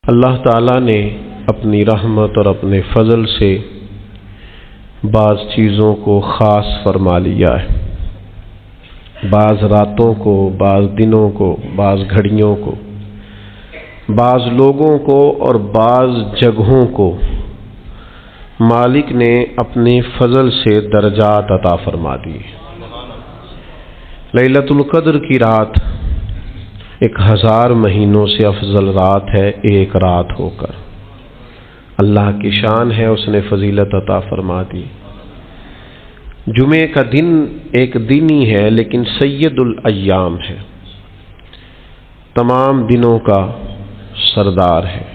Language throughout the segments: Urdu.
اللہ تعالیٰ نے اپنی رحمت اور اپنے فضل سے بعض چیزوں کو خاص فرما لیا ہے، بعض راتوں کو، بعض دنوں کو، بعض گھڑیوں کو، بعض لوگوں کو اور بعض جگہوں کو مالک نے اپنے فضل سے درجات عطا فرما دیے۔ لیلۃ القدر کی رات 1000 مہینوں سے افضل رات ہے، ایک رات ہو کر اللہ کی شان ہے، اس نے فضیلت عطا فرما دی۔ جمعے کا دن ایک دن ہی ہے لیکن سید الایام ہے، تمام دنوں کا سردار ہے۔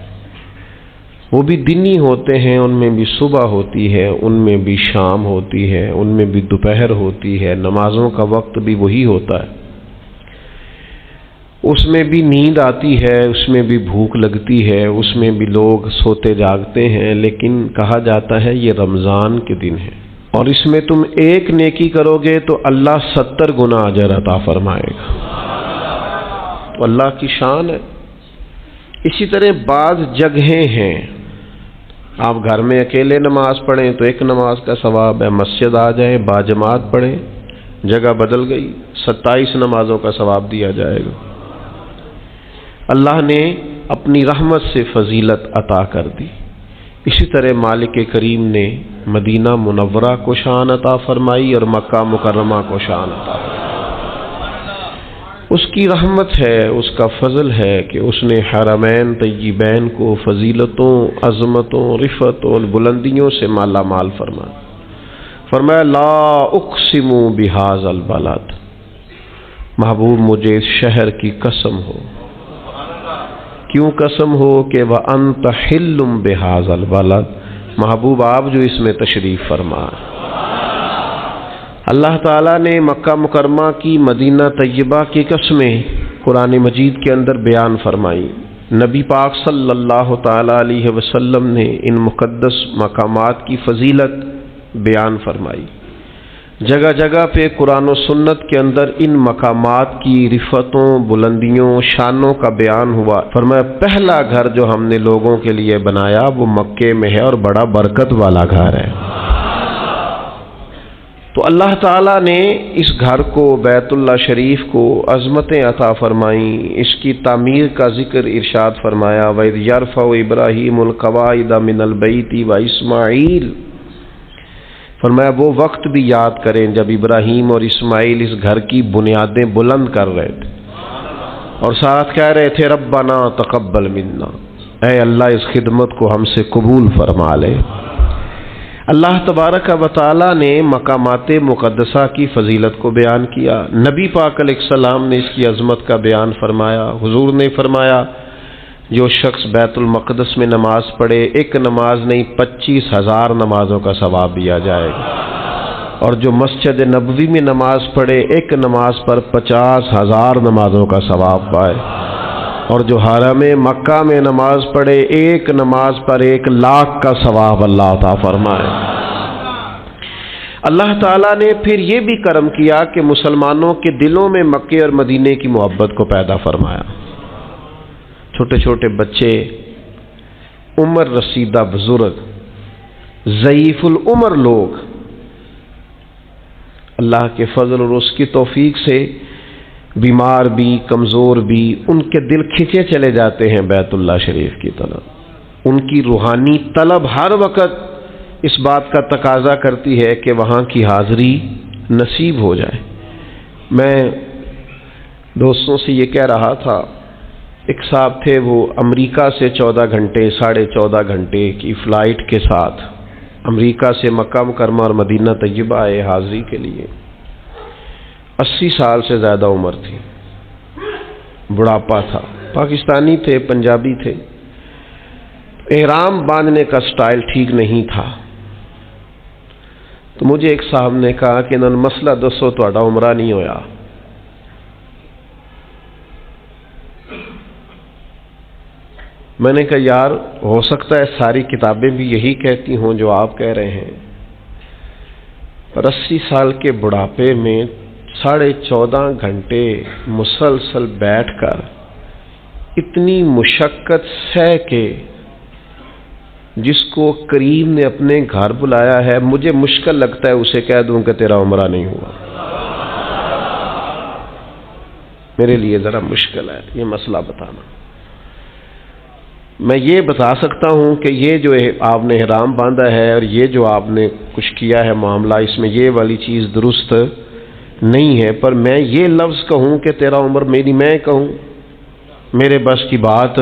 وہ بھی دن ہی ہوتے ہیں، ان میں بھی صبح ہوتی ہے، ان میں بھی شام ہوتی ہے، ان میں بھی دوپہر ہوتی ہے، نمازوں کا وقت بھی وہی ہوتا ہے، اس میں بھی نیند آتی ہے، اس میں بھی بھوک لگتی ہے، اس میں بھی لوگ سوتے جاگتے ہیں، لیکن کہا جاتا ہے یہ رمضان کے دن ہے اور اس میں تم ایک نیکی کرو گے تو اللہ 70 گنا اجر عطا فرمائے گا۔ تو اللہ کی شان ہے۔ اسی طرح بعض جگہیں ہیں، آپ گھر میں اکیلے نماز پڑھیں تو ایک نماز کا ثواب ہے، مسجد آ جائیں باجماعت پڑھیں، جگہ بدل گئی، 27 نمازوں کا ثواب دیا جائے گا۔ اللہ نے اپنی رحمت سے فضیلت عطا کر دی۔ اسی طرح مالک کریم نے مدینہ منورہ کو شان عطا فرمائی اور مکہ مکرمہ کو شان عطا فرمائی۔ اس کی رحمت ہے، اس کا فضل ہے کہ اس نے حرمین طیبین کو فضیلتوں، عظمتوں، رفعتوں، بلندیوں سے مالا مال فرمایا لا اقسم بہذا البلد، محبوب مجھے اس شہر کی قسم ہو۔ کیوں قسم ہو کہ وَأَنْتَ حِلٌّ بِهَذَا الْبَلَدِ، محبوب آپ جو اس میں تشریف فرما۔ اللہ تعالیٰ نے مکہ مکرمہ کی، مدینہ طیبہ کی قسمیں قرآن مجید کے اندر بیان فرمائی۔ نبی پاک صلی اللہ تعالیٰ علیہ وسلم نے ان مقدس مقامات کی فضیلت بیان فرمائی۔ جگہ جگہ پہ قرآن و سنت کے اندر ان مقامات کی رفعتوں، بلندیوں، شانوں کا بیان ہوا۔ فرمایا پہلا گھر جو ہم نے لوگوں کے لیے بنایا وہ مکے میں ہے اور بڑا برکت والا گھر ہے۔ تو اللہ تعالیٰ نے اس گھر کو، بیت اللہ شریف کو عظمتیں عطا فرمائیں، اس کی تعمیر کا ذکر ارشاد فرمایا وَإِذْ يَرْفَعُ إِبْرَاهِيمُ الْقَوَاعِدَ مِنَ الْبَيْتِ وَإِسْمَاعِيلُ، فرمایا وہ وقت بھی یاد کریں جب ابراہیم اور اسماعیل اس گھر کی بنیادیں بلند کر رہے تھے اور ساتھ کہہ رہے تھے ربنا تقبل منا، اے اللہ اس خدمت کو ہم سے قبول فرما لے۔ اللہ تبارک و تعالی نے مقامات مقدسہ کی فضیلت کو بیان کیا، نبی پاک علیہ السلام نے اس کی عظمت کا بیان فرمایا۔ حضور نے فرمایا جو شخص بیت المقدس میں نماز پڑھے، ایک نماز نہیں 25,000 نمازوں کا ثواب دیا جائے گا، اور جو مسجد نبوی میں نماز پڑھے ایک نماز پر 50,000 نمازوں کا ثواب پائے، اور جو حرم مکہ میں نماز پڑھے ایک نماز پر 1,00,000 کا ثواب اللہ عطا فرمائے۔ اللہ تعالیٰ نے پھر یہ بھی کرم کیا کہ مسلمانوں کے دلوں میں مکے اور مدینے کی محبت کو پیدا فرمایا۔ چھوٹے چھوٹے بچے، عمر رسیدہ بزرگ، ضعیف العمر لوگ اللہ کے فضل اور اس کی توفیق سے بیمار بھی، کمزور بھی، ان کے دل کھنچے چلے جاتے ہیں بیت اللہ شریف کی طرف۔ ان کی روحانی طلب ہر وقت اس بات کا تقاضا کرتی ہے کہ وہاں کی حاضری نصیب ہو جائے۔ میں دوستوں سے یہ کہہ رہا تھا، ایک صاحب تھے وہ امریکہ سے 14 گھنٹے 14.5 گھنٹے کی فلائٹ کے ساتھ امریکہ سے مکہ مکرمہ اور مدینہ طیبہ آئے حاضری کے لیے۔ 80 سال سے زیادہ عمر تھی، بڑھاپا تھا، پاکستانی تھے، پنجابی تھے، احرام باندھنے کا سٹائل ٹھیک نہیں تھا۔ تو مجھے ایک صاحب نے کہا کہ انہوں نے مسئلہ دسو تہاڈا عمرہ نہیں ہویا۔ میں نے کہا یار ہو سکتا ہے ساری کتابیں بھی یہی کہتی ہوں جو آپ کہہ رہے ہیں، پر 80 سال کے بڑھاپے میں 14.5 گھنٹے مسلسل بیٹھ کر اتنی مشقت سہ کے جس کو کریم نے اپنے گھر بلایا ہے، مجھے مشکل لگتا ہے اسے کہہ دوں کہ تیرا عمرہ نہیں ہوا۔ میرے لیے ذرا مشکل ہے یہ مسئلہ بتانا۔ میں یہ بتا سکتا ہوں کہ یہ جو آپ نے احرام باندھا ہے اور یہ جو آپ نے کچھ کیا ہے معاملہ، اس میں یہ والی چیز درست نہیں ہے، پر میں یہ لفظ کہوں کہ تیرا عمر میری، میں کہوں میرے بس کی بات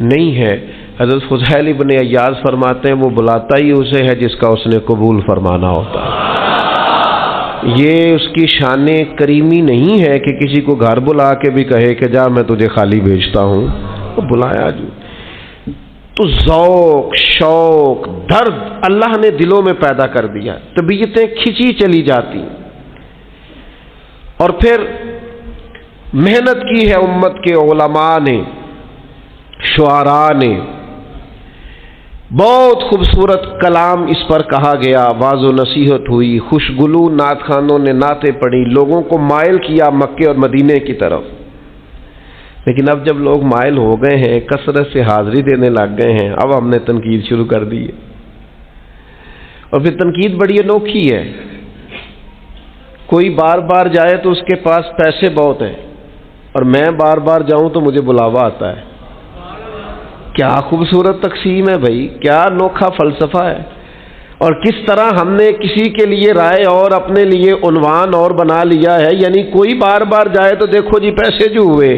نہیں ہے۔ حضرت فضیل ابن عیاض فرماتے ہیں وہ بلاتا ہی اسے ہے جس کا اس نے قبول فرمانا ہوتا ہے۔ یہ اس کی شان کریمی نہیں ہے کہ کسی کو گھر بلا کے بھی کہے کہ جا میں تجھے خالی بھیجتا ہوں، وہ بلایا جو تو ذوق، شوق، درد اللہ نے دلوں میں پیدا کر دیا، طبیعتیں کھچی چلی جاتی، اور پھر محنت کی ہے امت کے علماء نے، شعراء نے، بہت خوبصورت کلام اس پر کہا گیا، واعظ و نصیحت ہوئی، خوشگلو نعت خوانوں نے نعتیں پڑھی، لوگوں کو مائل کیا مکے اور مدینے کی طرف۔ لیکن اب جب لوگ مائل ہو گئے ہیں، کثرت سے حاضری دینے لگ گئے ہیں، اب ہم نے تنقید شروع کر دی ہے، اور پھر تنقید بڑی انوکھی ہے۔ کوئی بار بار جائے تو اس کے پاس پیسے بہت ہیں، اور میں بار بار جاؤں تو مجھے بلاوا آتا ہے۔ کیا خوبصورت تقسیم ہے بھائی، کیا انوکھا فلسفہ ہے، اور کس طرح ہم نے کسی کے لیے رائے اور اپنے لیے عنوان اور بنا لیا ہے، یعنی کوئی بار بار جائے تو دیکھو جی پیسے جو ہوئے۔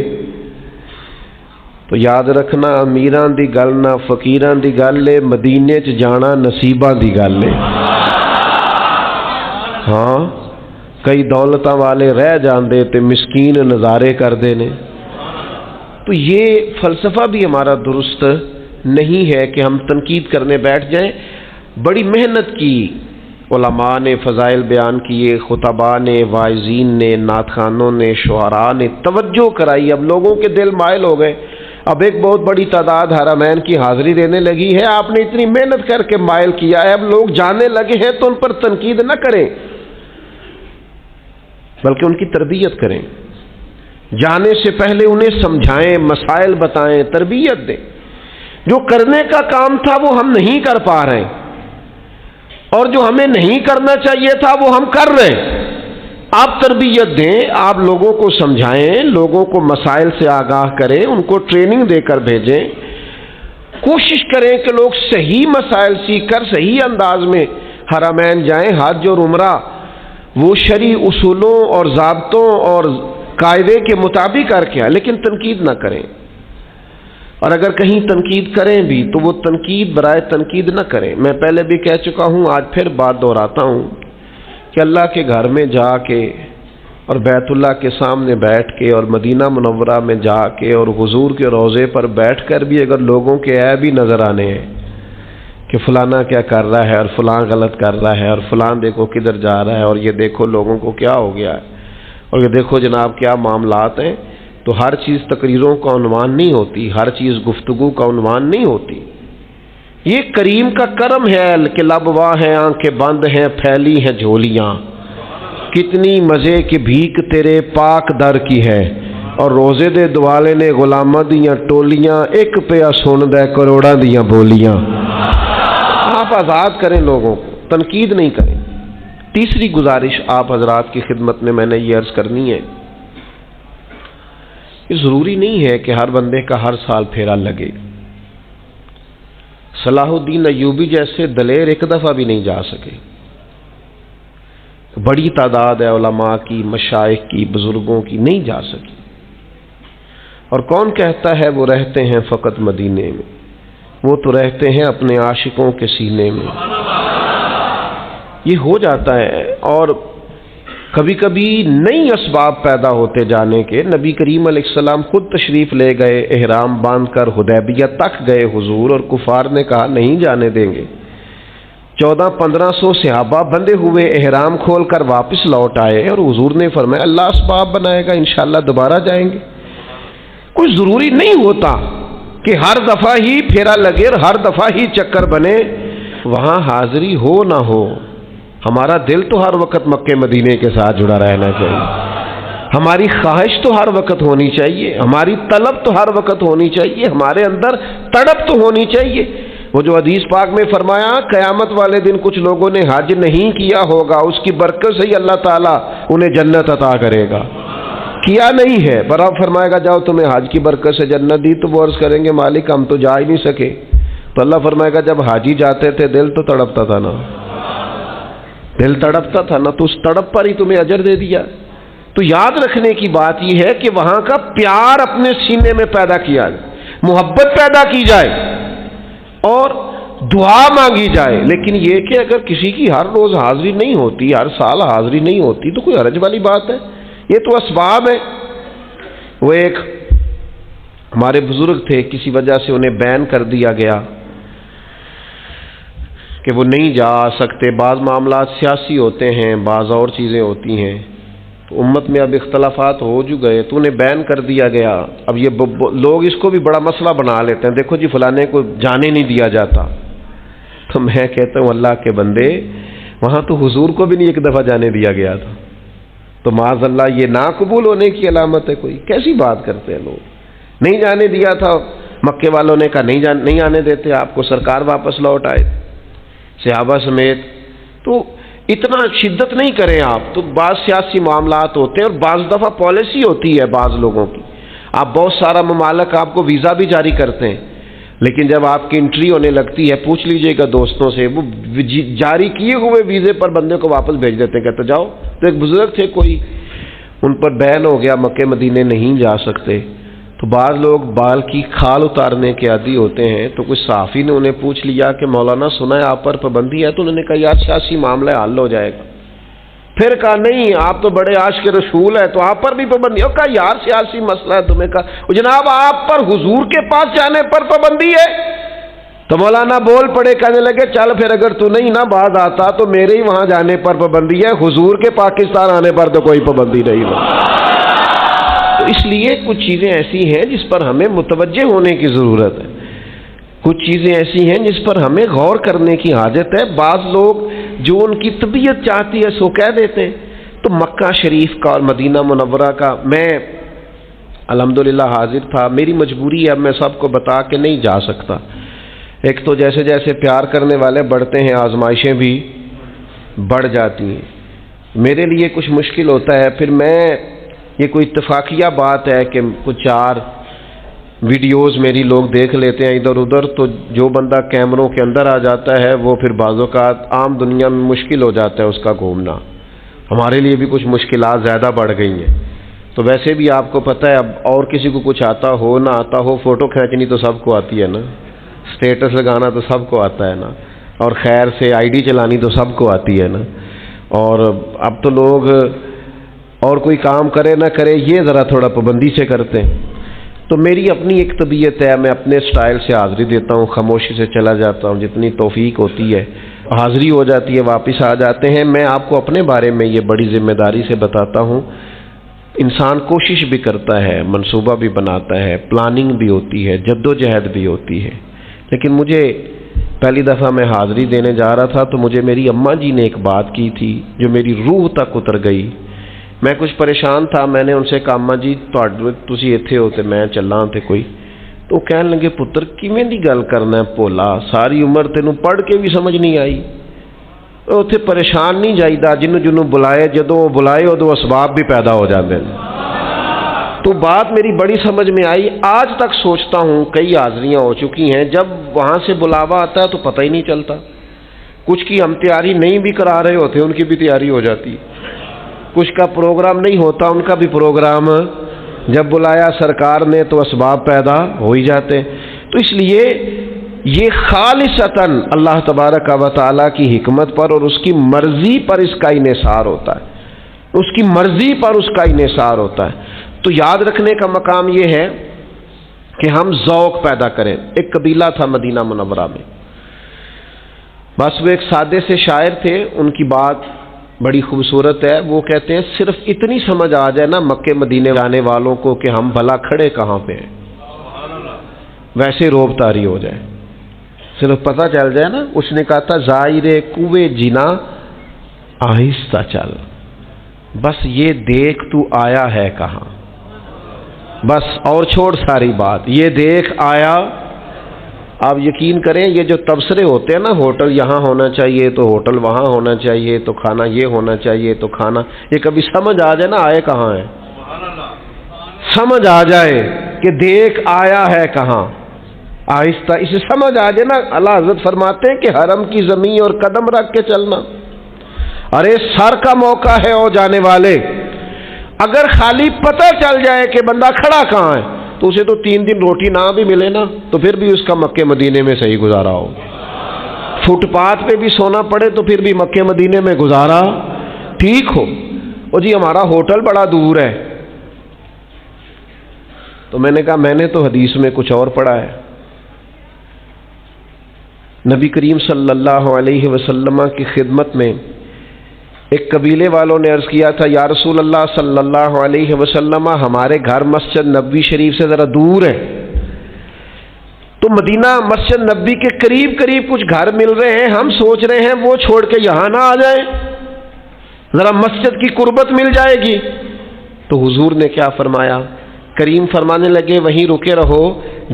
تو یاد رکھنا، امیراں دی گل نہ فقیراں دی گل ہے، مدینے چ جانا نصیباں دی گل ہے۔ ہاں کئی دولتاں والے رہ جاندے تے مسکین نظارے کردے نے۔ تو یہ فلسفہ بھی ہمارا درست نہیں ہے کہ ہم تنقید کرنے بیٹھ جائیں۔ بڑی محنت کی علماء نے، فضائل بیان کیے، خطباء نے، واعظین نے، نعت خوانوں نے، شعراء نے توجہ کرائی، اب لوگوں کے دل مائل ہو گئے، اب ایک بہت بڑی تعداد حرمین کی حاضری دینے لگی ہے، آپ نے اتنی محنت کر کے مائل کیا ہے، اب لوگ جانے لگے ہیں تو ان پر تنقید نہ کریں، بلکہ ان کی تربیت کریں، جانے سے پہلے انہیں سمجھائیں، مسائل بتائیں، تربیت دیں۔ جو کرنے کا کام تھا وہ ہم نہیں کر پا رہے، اور جو ہمیں نہیں کرنا چاہیے تھا وہ ہم کر رہے ہیں۔ آپ تربیت دیں، آپ لوگوں کو سمجھائیں، لوگوں کو مسائل سے آگاہ کریں، ان کو ٹریننگ دے کر بھیجیں، کوشش کریں کہ لوگ صحیح مسائل سیکھ کر صحیح انداز میں حرمین جائیں۔ حج اور عمرہ وہ شرعی اصولوں اور ضابطوں اور قاعدے کے مطابق کر کے، لیکن تنقید نہ کریں، اور اگر کہیں تنقید کریں بھی تو وہ تنقید برائے تنقید نہ کریں۔ میں پہلے بھی کہہ چکا ہوں، آج پھر بات دہراتا ہوں کہ اللہ کے گھر میں جا کے اور بیت اللہ کے سامنے بیٹھ کے اور مدینہ منورہ میں جا کے اور حضور کے روضے پر بیٹھ کر بھی اگر لوگوں کے عیب ہی نظر آنے ہیں کہ فلانا کیا کر رہا ہے اور فلاں غلط کر رہا ہے اور فلاں دیکھو کدھر جا رہا ہے اور یہ دیکھو لوگوں کو کیا ہو گیا ہے اور یہ دیکھو جناب کیا معاملات ہیں، تو ہر چیز تقریروں کا عنوان نہیں ہوتی، ہر چیز گفتگو کا عنوان نہیں ہوتی۔ یہ کریم کا کرم ہے کہ لب واہ ہیں، آنکھیں بند ہیں، پھیلی ہیں جھولیاں، کتنی مزے کی بھیک تیرے پاک در کی ہے، اور روزے دے دوالے نے غلاماں دیاں ٹولیاں، ایک پیا سن دے کروڑاں دیاں بولیاں۔ آپ آزاد کریں لوگوں کو، تنقید نہیں کریں۔ تیسری گزارش آپ حضرات کی خدمت میں نے یہ عرض کرنی ہے، یہ ضروری نہیں ہے کہ ہر بندے کا ہر سال پھیرا لگے۔ صلاح الدین ایوبی جیسے دلیر ایک دفعہ بھی نہیں جا سکے، بڑی تعداد ہے علماء کی، مشائخ کی، بزرگوں کی، نہیں جا سکی۔ اور کون کہتا ہے وہ رہتے ہیں فقط مدینے میں، وہ تو رہتے ہیں اپنے عاشقوں کے سینے میں۔ یہ ہو جاتا ہے، اور کبھی کبھی نئی اسباب پیدا ہوتے جانے کے۔ نبی کریم علیہ السلام خود تشریف لے گئے، احرام باندھ کر حدیبیہ تک گئے حضور، اور کفار نے کہا نہیں جانے دیں گے۔ 1400-1500 صحابہ بندے ہوئے احرام کھول کر واپس لوٹ آئے، اور حضور نے فرمایا اللہ اسباب بنائے گا، انشاءاللہ دوبارہ جائیں گے۔ کوئی ضروری نہیں ہوتا کہ ہر دفعہ ہی پھیرا لگے اور ہر دفعہ ہی چکر بنے، وہاں حاضری ہو نہ ہو، ہمارا دل تو ہر وقت مکے مدینے کے ساتھ جڑا رہنا چاہیے۔ ہماری خواہش تو ہر وقت ہونی چاہیے، ہماری طلب تو ہر وقت ہونی چاہیے، ہمارے اندر تڑپ تو ہونی چاہیے۔ وہ جو حدیث پاک میں فرمایا قیامت والے دن کچھ لوگوں نے حج نہیں کیا ہوگا، اس کی برکت سے ہی اللہ تعالیٰ انہیں جنت عطا کرے گا۔ کیا نہیں ہے پر اب فرمائے گا جاؤ تمہیں حج کی برکت سے جنت دی، تو وہ عرض کریں گے مالک ہم تو جا ہی نہیں سکے۔ تو اللہ فرمائے گا جب حاجی جاتے تھے دل تو تڑپتا تھا نا، دل تڑپتا تھا نا، تو اس تڑپ پر ہی تمہیں اجر دے دیا۔ تو یاد رکھنے کی بات یہ ہے کہ وہاں کا پیار اپنے سینے میں پیدا کیا جائے، محبت پیدا کی جائے اور دعا مانگی جائے۔ لیکن یہ کہ اگر کسی کی ہر روز حاضری نہیں ہوتی، ہر سال حاضری نہیں ہوتی تو کوئی حرج والی بات ہے، یہ تو اسباب ہے۔ وہ ایک ہمارے بزرگ تھے، کسی وجہ سے انہیں بین کر دیا گیا کہ وہ نہیں جا سکتے، بعض معاملات سیاسی ہوتے ہیں، بعض اور چیزیں ہوتی ہیں، تو امت میں اب اختلافات ہو جو گئے تو انہیں بین کر دیا گیا۔ اب یہ لوگ اس کو بھی بڑا مسئلہ بنا لیتے ہیں، دیکھو جی فلانے کو جانے نہیں دیا جاتا۔ تو میں کہتا ہوں اللہ کے بندے، وہاں تو حضور کو بھی نہیں ایک دفعہ جانے دیا گیا تھا، تو معاذ اللہ یہ نا قبول ہونے کی علامت ہے؟ کوئی کیسی بات کرتے ہیں لوگ، نہیں جانے دیا تھا، مکے والوں نے کہا نہیں آنے دیتے آپ کو، سرکار واپس لوٹ آئے صحابہ سمیت۔ تو اتنا شدت نہیں کریں آپ، تو بعض سیاسی معاملات ہوتے ہیں اور بعض دفعہ پالیسی ہوتی ہے بعض لوگوں کی، آپ بہت سارا ممالک آپ کو ویزا بھی جاری کرتے ہیں، لیکن جب آپ کی انٹری ہونے لگتی ہے پوچھ لیجئے گا دوستوں سے، وہ جاری کیے ہوئے ویزے پر بندے کو واپس بھیج دیتے ہیں، کہتے جاؤ۔ تو ایک بزرگ تھے کوئی، ان پر بین ہو گیا مکے مدینے نہیں جا سکتے، تو بعض لوگ بال کی کھال اتارنے کے عادی ہوتے ہیں، تو کچھ صحافی نے انہیں پوچھ لیا کہ مولانا سنا ہے آپ پر پابندی ہے؟ تو انہوں نے کہا یار سیاسی معاملہ حل ہو جائے گا۔ پھر کہا نہیں آپ تو بڑے عاشق رسول ہے تو آپ پر بھی پابندی ہے۔ کہا یار سیاسی مسئلہ ہے، تمہیں کہا جناب آپ پر حضور کے پاس جانے پر پابندی ہے؟ تو مولانا بول پڑے، کہنے لگے چل پھر اگر تو نہیں نہ باز آتا تو میرے ہی وہاں جانے پر پابندی ہے، حضور کے پاکستان آنے پر تو کوئی پابندی نہیں ہے۔ تو اس لیے کچھ چیزیں ایسی ہیں جس پر ہمیں متوجہ ہونے کی ضرورت ہے، کچھ چیزیں ایسی ہیں جس پر ہمیں غور کرنے کی حاجت ہے۔ بعض لوگ جو ان کی طبیعت چاہتی ہے سو کہہ دیتے ہیں۔ تو مکہ شریف کا اور مدینہ منورہ کا میں الحمدللہ حاضر تھا، میری مجبوری ہے، اب میں سب کو بتا کے نہیں جا سکتا۔ ایک تو جیسے جیسے پیار کرنے والے بڑھتے ہیں آزمائشیں بھی بڑھ جاتی ہیں، میرے لیے کچھ مشکل ہوتا ہے، پھر میں یہ کوئی اتفاقیہ بات ہے کہ کچھ 4 ویڈیوز میری لوگ دیکھ لیتے ہیں ادھر ادھر، تو جو بندہ کیمروں کے اندر آ جاتا ہے وہ پھر بعض اوقات عام دنیا میں مشکل ہو جاتا ہے اس کا گھومنا، ہمارے لیے بھی کچھ مشکلات زیادہ بڑھ گئی ہیں۔ تو ویسے بھی آپ کو پتہ ہے اب اور کسی کو کچھ آتا ہو نہ آتا ہو، فوٹو کھینچنی تو سب کو آتی ہے نا، سٹیٹس لگانا تو سب کو آتا ہے نا، اور خیر سے آئی ڈی چلانی تو سب کو آتی ہے نا، اور اب تو لوگ اور کوئی کام کرے نہ کرے یہ ذرا تھوڑا پابندی سے کرتے ہیں۔ تو میری اپنی ایک طبیعت ہے، میں اپنے سٹائل سے حاضری دیتا ہوں، خاموشی سے چلا جاتا ہوں، جتنی توفیق ہوتی ہے حاضری ہو جاتی ہے، واپس آ جاتے ہیں۔ میں آپ کو اپنے بارے میں یہ بڑی ذمہ داری سے بتاتا ہوں، انسان کوشش بھی کرتا ہے، منصوبہ بھی بناتا ہے، پلاننگ بھی ہوتی ہے، جد و جہد بھی ہوتی ہے، لیکن مجھے پہلی دفعہ میں حاضری دینے جا رہا تھا تو مجھے میری اماں جی نے ایک بات کی تھی جو میری روح تک اتر گئی۔ میں کچھ پریشان تھا، میں نے ان سے کہا اماں جی تسی ایتھے ہو تے میں چلاں تے کوئی، تو کہنے لگے پتر کیویں دی گل کرنا ہے بھولا، ساری عمر تینوں پڑھ کے بھی سمجھ نہیں آئی، اتنے پریشان نہیں جائیدا، جنوں بلائے جدوں بلائے ادو اسباب بھی پیدا ہو جاتے ہیں۔ تو بات میری بڑی سمجھ میں آئی، آج تک سوچتا ہوں، کئی حاضریاں ہو چکی ہیں، جب وہاں سے بلاوا آتا ہے تو پتہ ہی نہیں چلتا، کچھ کی ہم تیاری نہیں بھی کرا رہے ہوتے ان کی بھی تیاری ہو جاتی، کچھ کا پروگرام نہیں ہوتا ان کا بھی پروگرام جب بلایا سرکار نے تو اسباب پیدا ہو ہی جاتے۔ تو اس لیے یہ خالصتاً اللہ تبارک و تعالیٰ کی حکمت پر اور اس کی مرضی پر اس کا انحصار ہوتا ہے، اس کی مرضی پر اس کا انحصار ہوتا ہے۔ تو یاد رکھنے کا مقام یہ ہے کہ ہم ذوق پیدا کریں۔ ایک قبیلہ تھا مدینہ منورہ میں، بس وہ ایک سادے سے شاعر تھے، ان کی بات بڑی خوبصورت ہے، وہ کہتے ہیں صرف اتنی سمجھ آ جائے نا مکے مدینے جانے والوں کو کہ ہم بھلا کھڑے کہاں پہ ہیں، ویسے روب طاری ہو جائے، صرف پتہ چل جائے نا۔ اس نے کہا تھا زائر کوے جنا آہستہ چل، بس یہ دیکھ تو آیا ہے کہاں، بس اور چھوڑ ساری بات، یہ دیکھ آیا۔ آپ یقین کریں یہ جو تبصرے ہوتے ہیں نا، ہوٹل یہاں ہونا چاہیے تو ہوٹل وہاں ہونا چاہیے تو کھانا یہ ہونا چاہیے تو کھانا، یہ کبھی سمجھ آ جائے نا آئے کہاں ہے، سمجھ آ جائے کہ دیکھ آیا ہے کہاں، آہستہ اسے سمجھ آ جائے نا۔ اللہ حضرت فرماتے ہیں کہ حرم کی زمین اور قدم رکھ کے چلنا، ارے سر کا موقع ہے او جانے والے، اگر خالی پتہ چل جائے کہ بندہ کھڑا کہاں ہے تو اسے تو 3 دن روٹی نہ بھی ملے نا تو پھر بھی اس کا مکے مدینے میں صحیح گزارا ہو، فٹ پاتھ پہ بھی سونا پڑے تو پھر بھی مکے مدینے میں گزارا ٹھیک ہو۔ اور جی ہمارا ہوٹل بڑا دور ہے، تو میں نے کہا میں نے تو حدیث میں کچھ اور پڑھا ہے۔ نبی کریم صلی اللہ علیہ وسلم کی خدمت میں ایک قبیلے والوں نے عرض کیا تھا، یا رسول اللہ صلی اللہ علیہ وسلم ہمارے گھر مسجد نبوی شریف سے ذرا دور ہے، تو مدینہ مسجد نبوی کے قریب قریب کچھ گھر مل رہے ہیں، ہم سوچ رہے ہیں وہ چھوڑ کے یہاں نہ آ جائیں، ذرا مسجد کی قربت مل جائے گی۔ تو حضور نے کیا فرمایا؟ کریم فرمانے لگے وہیں رکے رہو،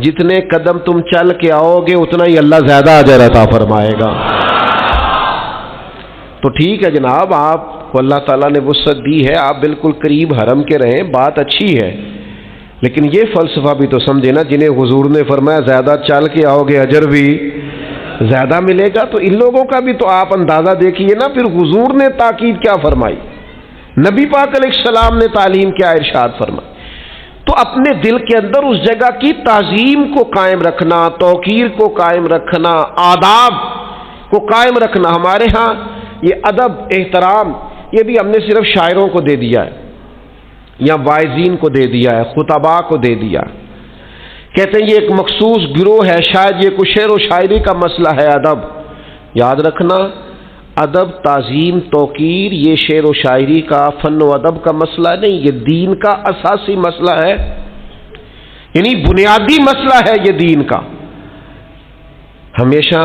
جتنے قدم تم چل کے آؤ گے اتنا ہی اللہ زیادہ اجر عطا فرمائے گا۔ تو ٹھیک ہے جناب، آپ کو اللہ تعالیٰ نے وسعت دی ہے، آپ بالکل قریب حرم کے رہیں، بات اچھی ہے، لیکن یہ فلسفہ بھی تو سمجھے نا، جنہیں حضور نے فرمایا زیادہ چل کے آؤ گے اجر بھی زیادہ ملے گا، تو ان لوگوں کا بھی تو آپ اندازہ دیکھیے نا، پھر حضور نے تاکید کیا فرمائی، نبی پاک علیہ السلام نے تعلیم کیا ارشاد فرمائی۔ تو اپنے دل کے اندر اس جگہ کی تعظیم کو قائم رکھنا، توقیر کو قائم رکھنا، آداب کو قائم رکھنا۔ ہمارے ہاں یہ ادب احترام یہ بھی ہم نے صرف شاعروں کو دے دیا ہے یا واعظین کو دے دیا ہے، خطباء کو دے دیا، کہتے ہیں یہ ایک مخصوص گروہ ہے، شاید یہ کوئی شعر و شاعری کا مسئلہ ہے ادب۔ یاد رکھنا ادب، تعظیم، توقیر یہ شعر و شاعری کا، فن و ادب کا مسئلہ نہیں، یہ دین کا اساسی مسئلہ ہے، یعنی بنیادی مسئلہ ہے یہ دین کا۔ ہمیشہ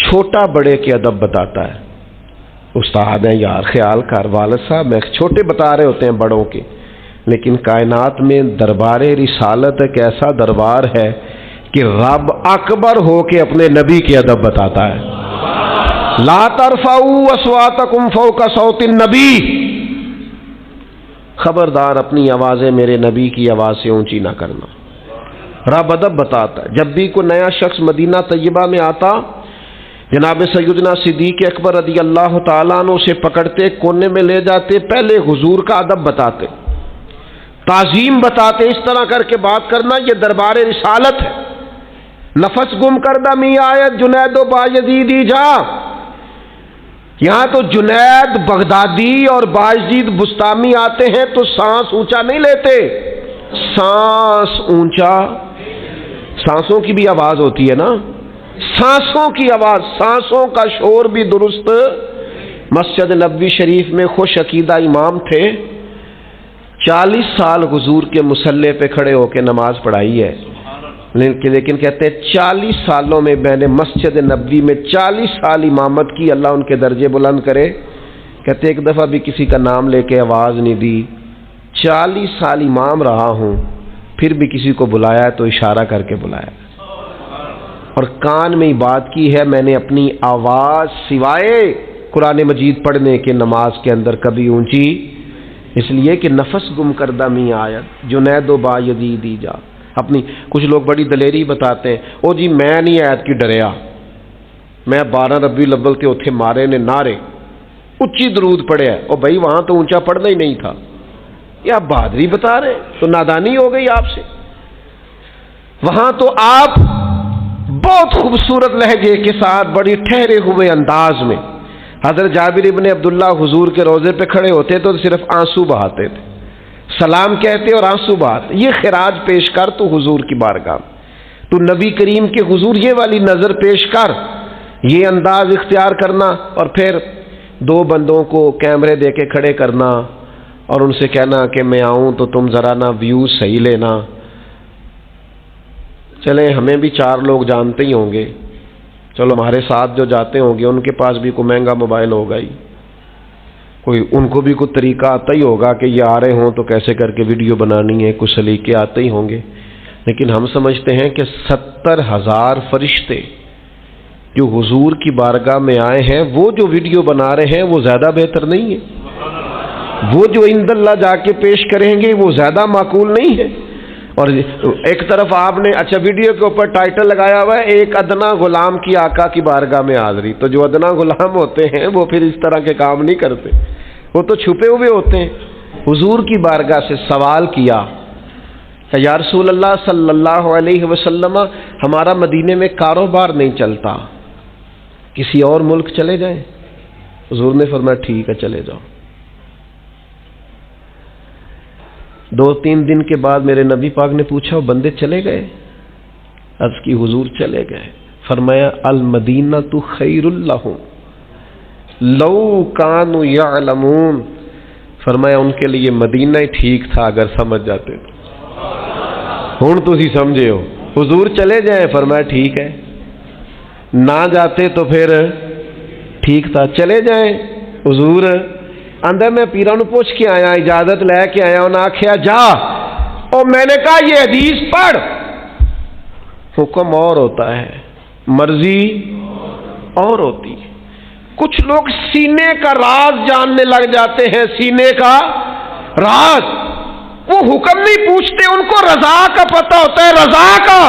چھوٹا بڑے کے ادب بتاتا ہے، استاد ہیں یار خیال کر، والد صاحب میں چھوٹے بتا رہے ہوتے ہیں بڑوں کے، لیکن کائنات میں دربار رسالت ایک ایسا دربار ہے کہ رب اکبر ہو کے اپنے نبی کے ادب بتاتا ہے۔ لا ترفعوا اصواتکم فوق صوت النبی، خبردار اپنی آوازیں میرے نبی کی آواز سے اونچی نہ کرنا۔ رب ادب بتاتا ہے۔ جب بھی کوئی نیا شخص مدینہ طیبہ میں آتا، جناب سیدنا صدیق اکبر رضی اللہ تعالیٰ عنہ سے پکڑتے، کونے میں لے جاتے، پہلے حضور کا ادب بتاتے، تعظیم بتاتے، اس طرح کر کے بات کرنا یہ دربار رسالت ہے۔ نفس گم کردہ می آیت جنید و بایزیدی جا، یہاں تو جنید بغدادی اور بایزید بستامی آتے ہیں تو سانس اونچا نہیں لیتے، سانس اونچا، سانسوں کی بھی آواز ہوتی ہے نا، سانسوں کی آواز، سانسوں کا شور بھی درست۔ مسجد نبوی شریف میں خوش عقیدہ امام تھے، 40 سال حضور کے مصلی پہ کھڑے ہو کے نماز پڑھائی ہے، لیکن کہتے ہیں 40 سالوں میں میں نے مسجد نبوی میں 40 سال امامت کی، اللہ ان کے درجے بلند کرے، کہتے ایک دفعہ بھی کسی کا نام لے کے آواز نہیں دی، 40 سال امام رہا ہوں، پھر بھی کسی کو بلایا تو اشارہ کر کے بلایا، اور کان میں بات کی ہے، میں نے اپنی آواز سوائے قرآن مجید پڑھنے کے نماز کے اندر کبھی اونچی، اس لیے کہ نفس گم کردہ می آیت جنید و با یزیدی جا۔ اپنی کچھ لوگ بڑی دلیری بتاتے ہیں، او جی میں نہیں آیت کی ڈریا، میں 12 ربیع الاول کے اتھے مارے نے نعرے اچھی درود پڑھے ہے، اور بھائی وہاں تو اونچا پڑھنا ہی نہیں تھا، یہ آپ بہادری بتا رہے ہیں، تو نادانی ہو گئی آپ سے۔ وہاں تو آپ بہت خوبصورت لہجے کے ساتھ بڑی ٹھہرے ہوئے انداز میں، حضرت جابر ابن عبداللہ حضور کے روضے پہ کھڑے ہوتے تو صرف آنسو بہاتے تھے، سلام کہتے اور آنسو بہاتے، یہ خراج پیش کر تو حضور کی بارگاہ، تو نبی کریم کے حضور یہ والی نظر پیش کر، یہ انداز اختیار کرنا، اور پھر 2 بندوں کو کیمرے دے کے کھڑے کرنا اور ان سے کہنا کہ میں آؤں تو تم ذرا نا ویوز صحیح لینا۔ چلیں ہمیں بھی 4 لوگ جانتے ہی ہوں گے، چلو ہمارے ساتھ جو جاتے ہوں گے ان کے پاس بھی کوئی مہنگا موبائل ہوگا ہی، کوئی ان کو بھی کوئی طریقہ آتا ہی ہوگا کہ یہ آ رہے ہوں تو کیسے کر کے ویڈیو بنانی ہے، کچھ سلیقے آتے ہی ہوں گے، لیکن ہم سمجھتے ہیں کہ 70,000 فرشتے جو حضور کی بارگاہ میں آئے ہیں وہ جو ویڈیو بنا رہے ہیں وہ زیادہ بہتر نہیں ہے؟ وہ جو عند اللہ جا کے پیش کریں گے وہ زیادہ معقول نہیں ہے؟ اور ایک طرف آپ نے اچھا ویڈیو کے اوپر ٹائٹل لگایا ہوا ہے ایک ادنا غلام کی آقا کی بارگاہ میں حاضری، تو جو ادنا غلام ہوتے ہیں وہ پھر اس طرح کے کام نہیں کرتے، وہ تو چھپے ہوئے ہوتے ہیں۔ حضور کی بارگاہ سے سوال کیا کہ یا رسول اللہ صلی اللہ علیہ وسلم، ہمارا مدینے میں کاروبار نہیں چلتا، کسی اور ملک چلے جائیں؟ حضور نے فرمایا ٹھیک ہے چلے جاؤ۔ 2-3 دن کے بعد میرے نبی پاک نے پوچھا وہ بندے چلے گئے؟ عرض کی حضور چلے گئے۔ فرمایا المدینہ خیر لہم لو کانوا یعلمون، فرمایا ان کے لیے مدینہ ہی ٹھیک تھا اگر سمجھ جاتے تو۔ ہن تسی سمجھے ہو، حضور چلے جائیں فرمایا ٹھیک ہے، نہ جاتے تو پھر ٹھیک تھا، چلے جائیں۔ حضور اندر میں پیروں نے پوچھ کے آیا، اجازت لے کے آیا، انہوں نے آکھیا جا، اور میں نے کہا یہ حدیث پڑھ۔ حکم اور ہوتا ہے، مرضی اور ہوتی ہے۔ کچھ لوگ سینے کا راز جاننے لگ جاتے ہیں، سینے کا راز، وہ حکم نہیں پوچھتے، ان کو رضا کا پتہ ہوتا ہے، رضا کا۔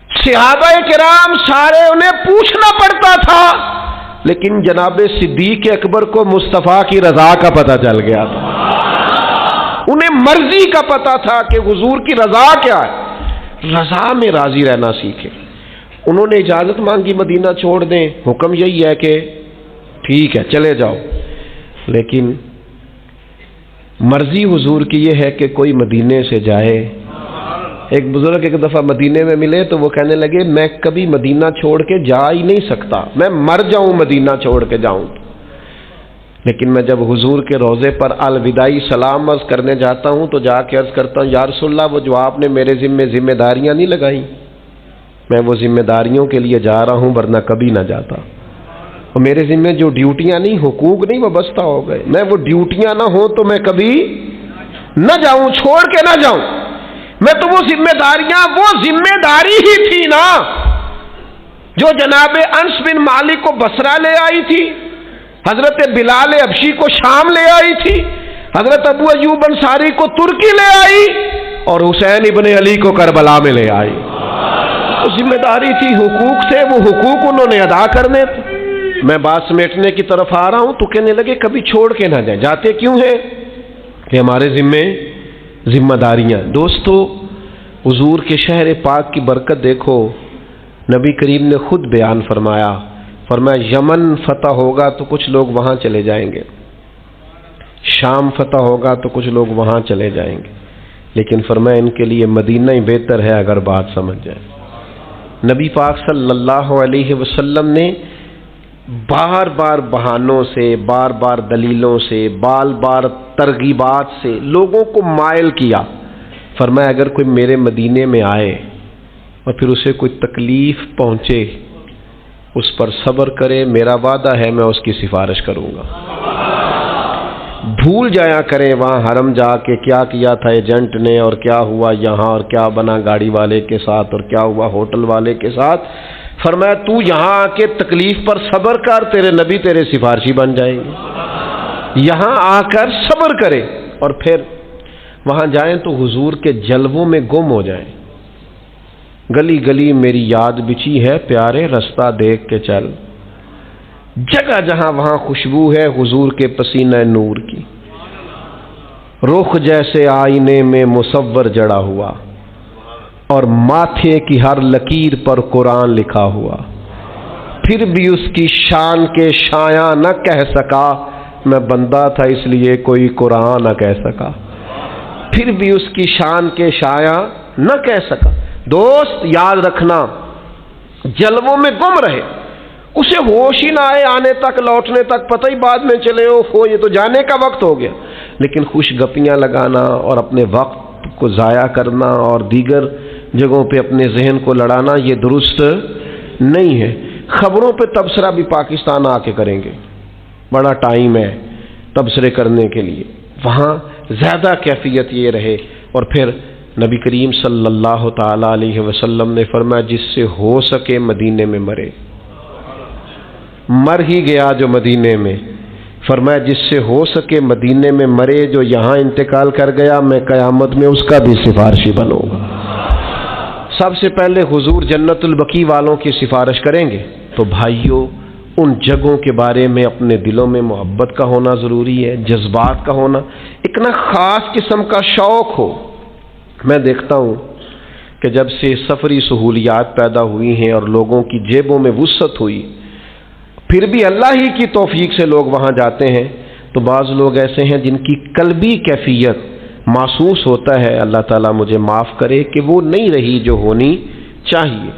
صحابہ کرام سارے انہیں پوچھنا پڑتا تھا، لیکن جناب صدیق اکبر کو مصطفیٰ کی رضا کا پتہ چل گیا تھا، انہیں مرضی کا پتہ تھا کہ حضور کی رضا کیا ہے، رضا میں راضی رہنا سیکھے۔ انہوں نے اجازت مانگی مدینہ چھوڑ دیں، حکم یہی ہے کہ ٹھیک ہے چلے جاؤ، لیکن مرضی حضور کی یہ ہے کہ کوئی مدینے سے جائے۔ ایک بزرگ ایک دفعہ مدینے میں ملے تو وہ کہنے لگے میں کبھی مدینہ چھوڑ کے جا ہی نہیں سکتا، میں مر جاؤں مدینہ چھوڑ کے جاؤں، لیکن میں جب حضور کے روضے پر الوداعی سلام عرض کرنے جاتا ہوں تو جا کے عرض کرتا ہوں یا رسول اللہ وہ جو آپ نے میرے ذمہ داریاں نہیں لگائیں، میں وہ ذمہ داریوں کے لیے جا رہا ہوں ورنہ کبھی نہ جاتا، اور میرے ذمہ جو ڈیوٹیاں نہیں، حقوق نہیں وابستہ ہو گئے، میں وہ ڈیوٹیاں نہ ہوں تو میں کبھی نہ جاؤں، چھوڑ کے نہ جاؤں، میں تو وہ ذمہ داریاں، وہ ذمہ داری ہی تھی نا جو جناب انس بن مالک کو بصرہ لے آئی تھی، حضرت بلال حبشی کو شام لے آئی تھی، حضرت ابو ایوب انصاری کو ترکی لے آئی، اور حسین ابن علی کو کربلا میں لے آئی۔ وہ ذمہ داری تھی، حقوق تھے، وہ حقوق انہوں نے ادا کرنے تھے۔ میں بات سمیٹنے کی طرف آ رہا ہوں تو کہنے لگے کبھی چھوڑ کے نہ جائیں، جاتے کیوں ہیں کہ ہمارے ذمہ داریاں۔ دوستو حضور کے شہر پاک کی برکت دیکھو، نبی کریم نے خود بیان فرمایا یمن فتح ہوگا تو کچھ لوگ وہاں چلے جائیں گے، شام فتح ہوگا تو کچھ لوگ وہاں چلے جائیں گے، لیکن فرمایا ان کے لیے مدینہ ہی بہتر ہے اگر بات سمجھ جائے۔ نبی پاک صلی اللہ علیہ وسلم نے بار بار بہانوں سے، بار بار دلیلوں سے، بار بار ترغیبات سے لوگوں کو مائل کیا، فرمایا اگر کوئی میرے مدینے میں آئے اور پھر اسے کوئی تکلیف پہنچے اس پر صبر کرے، میرا وعدہ ہے میں اس کی سفارش کروں گا۔ بھول جایا کریں وہاں حرم جا کے کیا کیا تھا ایجنٹ نے، اور کیا ہوا یہاں، اور کیا بنا گاڑی والے کے ساتھ، اور کیا ہوا ہوٹل والے کے ساتھ۔ فرمایا تو یہاں آ کے تکلیف پر صبر کر، تیرے نبی تیرے سفارشی بن جائیں گے۔ یہاں آ کر صبر کرے اور پھر وہاں جائیں تو حضور کے جلووں میں گم ہو جائیں۔ گلی گلی میری یاد بچھی ہے پیارے، رستہ دیکھ کے چل، جگہ جہاں وہاں خوشبو ہے حضور کے پسینہ نور کی، رخ جیسے آئینے میں مصور جڑا ہوا، اور ماتھے کی ہر لکیر پر قرآن لکھا ہوا، پھر بھی اس کی شان کے شایاں نہ کہہ سکا، میں بندہ تھا اس لیے کوئی قرآن نہ کہہ سکا، پھر بھی اس کی شان کے شایاں نہ کہہ سکا۔ دوست یاد رکھنا، جلووں میں گم رہے، اسے ہوش ہی نہ آئے آنے تک، لوٹنے تک، پتہ ہی بعد میں چلے ہو یہ تو جانے کا وقت ہو گیا، لیکن خوش گپیاں لگانا اور اپنے وقت کو ضائع کرنا اور دیگر جگہوں پہ اپنے ذہن کو لڑانا یہ درست نہیں ہے۔ خبروں پہ تبصرہ بھی پاکستان آ کے کریں گے، بڑا ٹائم ہے تبصرے کرنے کے لیے، وہاں زیادہ کیفیت یہ رہے۔ اور پھر نبی کریم صلی اللہ تعالی علیہ وسلم نے فرمایا جس سے ہو سکے مدینے میں مرے، مر ہی گیا جو مدینے میں، فرمایا جس سے ہو سکے مدینے میں مرے، جو یہاں انتقال کر گیا میں قیامت میں اس کا بھی سفارشی بنوں گا۔ سب سے پہلے حضور جنت البقیع والوں کی سفارش کریں گے۔ تو بھائیوں، ان جگہوں کے بارے میں اپنے دلوں میں محبت کا ہونا ضروری ہے، جذبات کا ہونا، ایک نہ خاص قسم کا شوق ہو۔ میں دیکھتا ہوں کہ جب سے سفری سہولیات پیدا ہوئی ہیں اور لوگوں کی جیبوں میں وسعت ہوئی، پھر بھی اللہ ہی کی توفیق سے لوگ وہاں جاتے ہیں، تو بعض لوگ ایسے ہیں جن کی قلبی کیفیت محسوس ہوتا ہے، اللہ تعالیٰ مجھے معاف کرے، کہ وہ نہیں رہی جو ہونی چاہیے۔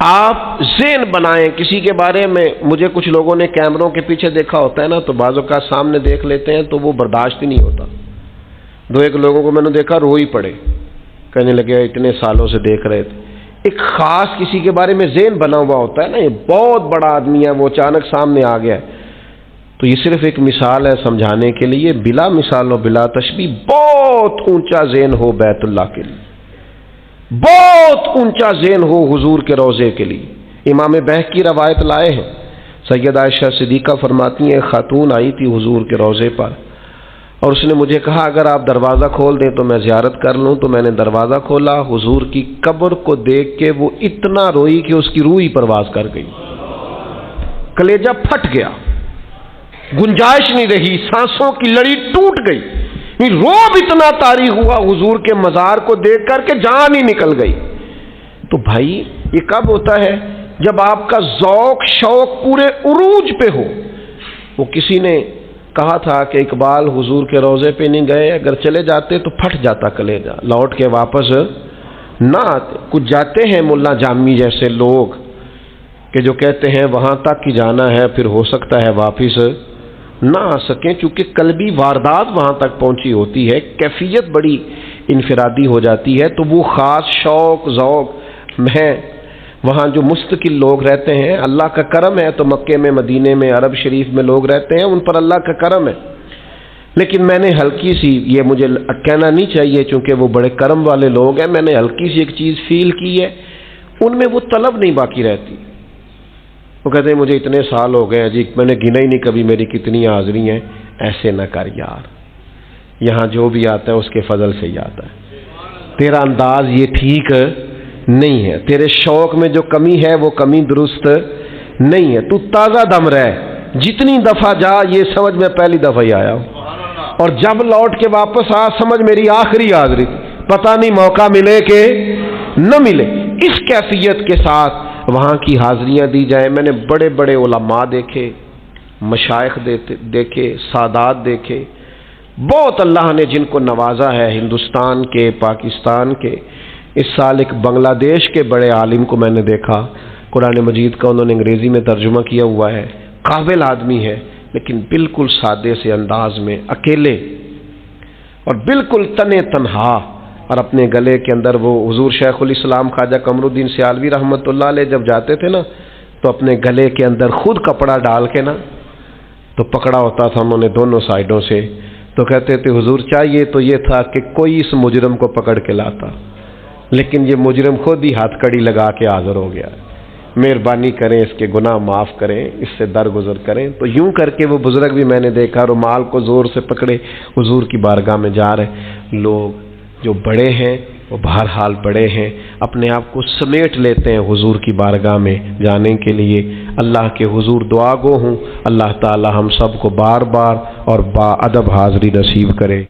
آپ ذہن بنائیں کسی کے بارے میں، مجھے کچھ لوگوں نے کیمروں کے پیچھے دیکھا ہوتا ہے نا، تو بعض اوقات سامنے دیکھ لیتے ہیں تو وہ برداشت ہی نہیں ہوتا۔ دو ایک لوگوں کو میں نے دیکھا رو ہی پڑے، کہنے لگے اتنے سالوں سے دیکھ رہے تھے۔ ایک خاص کسی کے بارے میں ذہن بنا ہوا ہوتا ہے نا، یہ بہت بڑا آدمی ہے، وہ اچانک سامنے آ گیا ہے، تو یہ صرف ایک مثال ہے سمجھانے کے لیے، بلا مثال و بلا تشبیہ بہت اونچا ذہن ہو بیت اللہ کے لیے، بہت اونچا ذہن ہو حضور کے روضے کے لیے۔ امام بہقی روایت لائے ہیں، سیدہ عائشہ صدیقہ فرماتی ہیں خاتون آئی تھی حضور کے روضے پر، اور اس نے مجھے کہا اگر آپ دروازہ کھول دیں تو میں زیارت کر لوں، تو میں نے دروازہ کھولا، حضور کی قبر کو دیکھ کے وہ اتنا روئی کہ اس کی روح ہی پرواز کر گئی، کلیجہ پھٹ گیا، گنجائش نہیں رہی، سانسوں کی لڑی ٹوٹ گئی، روب اتنا طاری ہوا حضور کے مزار کو دیکھ کر کے جان ہی نکل گئی۔ تو بھائی یہ کب ہوتا ہے؟ جب آپ کا ذوق شوق پورے عروج پہ ہو۔ وہ کسی نے کہا تھا کہ اقبال حضور کے روضے پہ نہیں گئے، اگر چلے جاتے تو پھٹ جاتا کلیجہ، لوٹ کے واپس نہ آتے۔ کچھ جاتے ہیں ملا جامی جیسے لوگ کہ جو کہتے ہیں وہاں تک ہی جانا ہے، پھر ہو سکتا ہے واپس نہ آ سکیں، چونکہ قلبی واردات وہاں تک پہنچی ہوتی ہے، کیفیت بڑی انفرادی ہو جاتی ہے، تو وہ خاص شوق ذوق میں وہاں جو مستقل لوگ رہتے ہیں، اللہ کا کرم ہے تو مکے میں مدینے میں عرب شریف میں لوگ رہتے ہیں، ان پر اللہ کا کرم ہے، لیکن میں نے ہلکی سی، یہ مجھے کہنا نہیں چاہیے چونکہ وہ بڑے کرم والے لوگ ہیں، میں نے ہلکی سی ایک چیز فیل کی ہے، ان میں وہ طلب نہیں باقی رہتی۔ وہ کہتے ہیں مجھے اتنے سال ہو گئے جی، میں نے گنا ہی نہیں کبھی میری کتنی حاضری ہیں۔ ایسے نہ کر یار، یہاں جو بھی آتا ہے اس کے فضل سے ہی آتا ہے، تیرا انداز یہ ٹھیک نہیں ہے، تیرے شوق میں جو کمی ہے وہ کمی درست نہیں ہے، تو تازہ دم رہ، جتنی دفعہ جا یہ سمجھ میں پہلی دفعہ ہی آیا ہوں، اور جب لوٹ کے واپس آ سمجھ میری آخری حاضری تھی، پتہ نہیں موقع ملے کہ نہ ملے۔ اس کیفیت کے ساتھ وہاں کی حاضریاں دی جائیں۔ میں نے بڑے بڑے علماء دیکھے، مشائخ دیکھے، سادات دیکھے، بہت اللہ نے جن کو نوازا ہے ہندوستان کے، پاکستان کے۔ اس سال ایک بنگلہ دیش کے بڑے عالم کو میں نے دیکھا، قرآن مجید کا انہوں نے انگریزی میں ترجمہ کیا ہوا ہے، قابل آدمی ہے، لیکن بالکل سادے سے انداز میں اکیلے اور بالکل تنے تنہا، اور اپنے گلے کے اندر وہ حضور شیخ الاسلام خواجہ قمر الدین سیالوی رحمۃ اللہ علیہ جب جاتے تھے نا، تو اپنے گلے کے اندر خود کپڑا ڈال کے نا تو پکڑا ہوتا تھا انہوں نے دونوں سائڈوں سے، تو کہتے تھے حضور چاہیے تو یہ تھا کہ کوئی اس مجرم کو پکڑ کے لاتا، لیکن یہ مجرم خود ہی ہاتھ کڑی لگا کے حاضر ہو گیا، مہربانی کریں اس کے گناہ معاف کریں، اس سے درگزر کریں۔ تو یوں کر کے وہ بزرگ بھی میں نے دیکھا رومال کو زور سے پکڑے حضور کی بارگاہ میں جا رہے۔ لوگ جو بڑے ہیں وہ بہرحال بڑے ہیں، اپنے آپ کو سمیٹ لیتے ہیں حضور کی بارگاہ میں جانے کے لیے۔ اللہ کے حضور دعا گو ہوں، اللہ تعالی ہم سب کو بار بار اور با ادب حاضری نصیب کرے۔